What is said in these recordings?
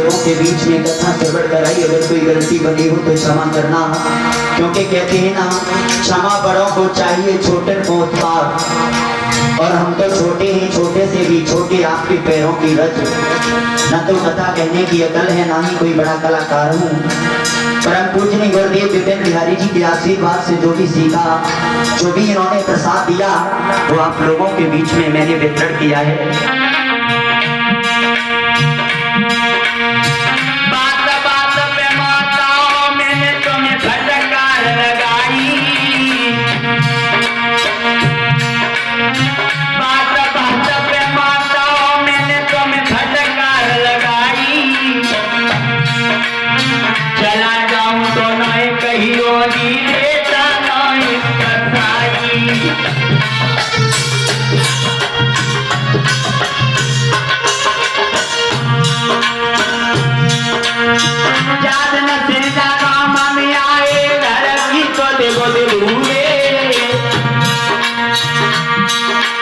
लोगों के बीच में कथा श्रवण कराई। अगर कोई गलती बनी हो तो क्षमा करना, क्योंकि कहते हैं ना, क्षमा बड़ों को चाहिए, छोटे को उत्पाद। और हम तो छोटे हैं, छोटे से भी छोटे आपके पैरों की रज। न तो कथा कहने की अकल है, ना ही कोई बड़ा कलाकार हूँ। परम पूजनीय गुरुदेव विपिन बिहारी जी के आशीर्वाद से जो भी सीखा, जो भी इन्होंने प्रसाद दिया, वो आप लोगों के बीच में मैंने वितरण किया है।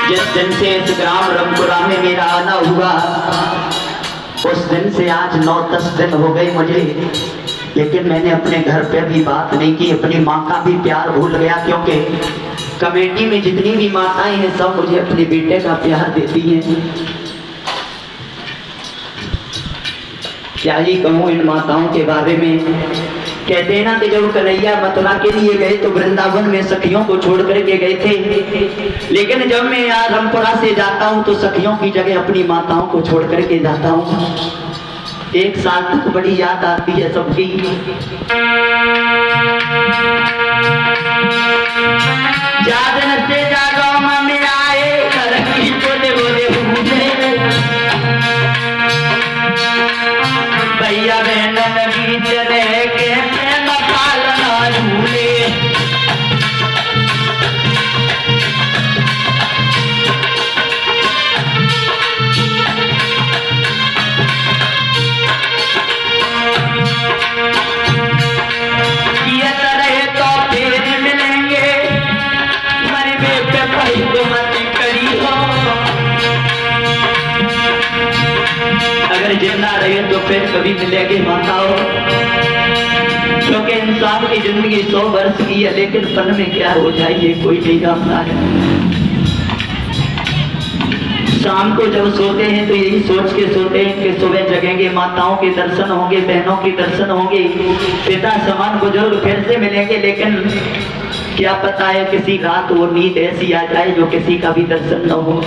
जिस दिन से इस ग्राम रमपुरा में मेरा आना हुआ, उस दिन से आज 9-10 दिन हो गए मुझे, लेकिन मैंने अपने घर पे भी बात नहीं की। अपनी माँ का भी प्यार भूल गया, क्योंकि कमेटी में जितनी भी माताएं हैं सब मुझे अपने बेटे का प्यार देती हैं। क्या ही कहूँ इन माताओं के बारे में। कहते हैं ना कि जब कन्हैया मथुरा के लिए गए तो वृंदावन में सखियों को छोड़ करके गए थे, लेकिन जब मैं यहाँ रमपुरा से जाता हूँ तो सखियों की जगह अपनी माताओं को छोड़ करके जाता हूँ। एक साल तक बड़ी याद आती है सबकी। जागन से जागो मम्मी आए, बोले बोले भैया बहन नबी चले के जिंदा रहे तो फिर कभी मिलेंगे माताओं, क्योंकि इंसान की जिंदगी 100 वर्ष की है, लेकिन पल में क्या हो जाए ये कोई नहीं जानता है। शाम को जब सोते हैं तो यही सोच के सोते हैं कि सुबह जगेंगे, माताओं के दर्शन होंगे, बहनों के दर्शन होंगे, पिता समान बुजुर्ग फिर से मिलेंगे। लेकिन क्या पता है किसी रात वो नींद ऐसी आ जाए जो किसी का भी दर्शन न हो।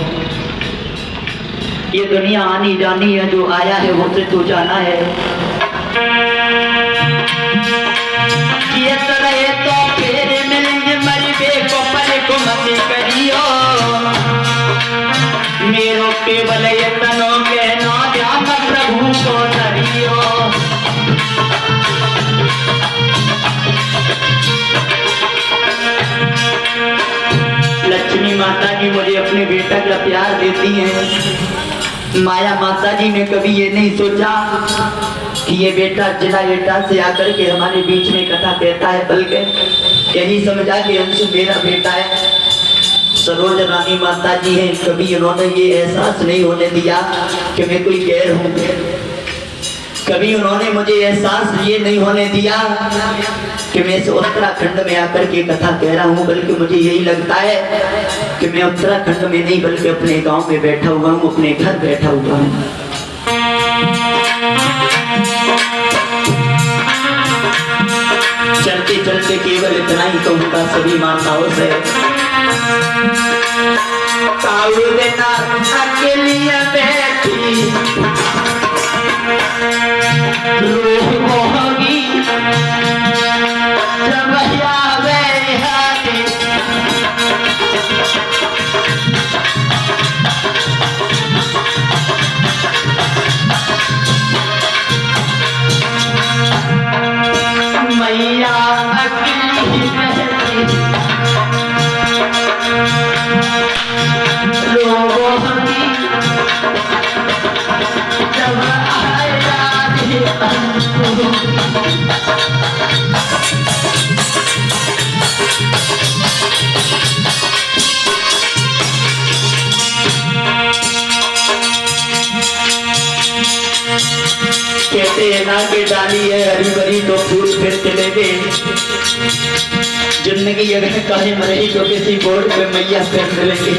ये दुनिया आनी जानी है, जो आया है वो से तो जाना है। ये तरह तो फिर मिलेंगे, मरिबे को पल को मत करियो, मेरो केवल ये तनो के ना ध्यान प्रभु को धरियो। लक्ष्मी माता जी मुझे अपने बेटा का प्यार देती हैं। माया माता जी ने कभी ये नहीं सोचा कि ये बेटा जिला बेटा से आकर के हमारे बीच में कथा कहता है, बल्कि यही समझा कि अंशु मेरा बेटा है। सरोज रानी माता जी हैं, कभी उन्होंने ये एहसास नहीं होने दिया कि मैं कोई गैर हूँ। कभी उन्होंने मुझे एहसास ये नहीं होने दिया कि मैं इस उत्तराखंड में आकर के कथा कह रहा हूँ, बल्कि मुझे यही लगता है कि मैं उत्तराखंड में नहीं बल्कि अपने गांव में बैठा हुआ हूँ, अपने घर बैठा हुआ हूँ। चलते चलते केवल इतना ही कहूँगा सभी माताओं से, अकेली बैठी होगी जब मैया अकेली जब कहते डाली है हरी भरी तो फूल फिर चले गए। जिंदगी अगर काहे मरही तो किसी बोर्ड पे मैया फिर मिलेंगे।